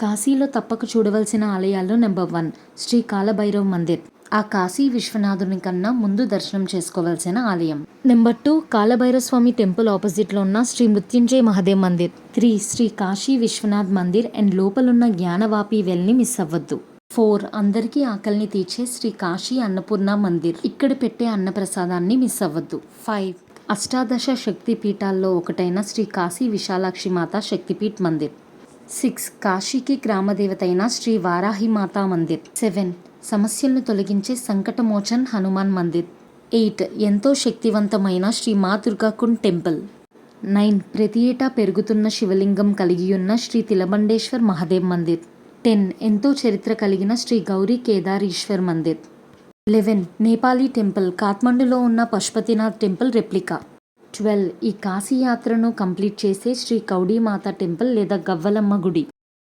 కాశీలో తప్పక చూడవలసిన ఆలయాల్లో నెంబర్ 1 శ్రీ కాలభైరవ్ మందిర్. ఆ కాశీ విశ్వనాథుని కన్నా ముందు దర్శనం చేసుకోవాల్సిన ఆలయం. నెంబర్ 2 కాలభైరవ స్వామి టెంపుల్ ఆపోజిట్లో ఉన్న శ్రీ మృత్యుంజయ మహాదేవ్ మందిర్. 3 శ్రీ కాశీ విశ్వనాథ్ మందిర్ అండ్ లోపలున్న జ్ఞానవాపి వెల్ని మిస్ అవ్వద్దు. 4 అందరికీ ఆకలిని తీర్చే శ్రీ కాశీ అన్నపూర్ణ మందిర్. ఇక్కడ పెట్టే అన్నప్రసాదాన్ని మిస్ అవ్వద్దు. 5 అష్టాదశ శక్తి పీఠాల్లో ఒకటైన శ్రీ కాశీ విశాలాక్షి మాత శక్తిపీఠ్ మందిర్. 6 కాశీకి గ్రామదేవత అయిన శ్రీ వారాహి మాతా మందిర్. 7 సమస్యలను తొలగించే సంకటమోచన్ హనుమాన్ మందిర్. 8 ఎంతో శక్తివంతమైన శ్రీ మా దుర్గాకుండ్ టెంపుల్. 9 ప్రతి ఏటా పెరుగుతున్న శివలింగం కలిగియున్న శ్రీ తిలబండేశ్వర్ మహాదేవ్ మందిర్. 10 ఎంతో చరిత్ర కలిగిన శ్రీ గౌరీ కేదారీశ్వర్ మందిర్. 11 నేపాలీ టెంపుల్ కాఠ్మండులో ఉన్న పశుపతినాథ్ టెంపుల్ రెప్లికా. 12 ఈ కాశీ యాత్రను కంప్లీట్ చేసే శ్రీ కౌడీ మాత టెంపుల్ లేదా గవ్వలమ్మ గుడి.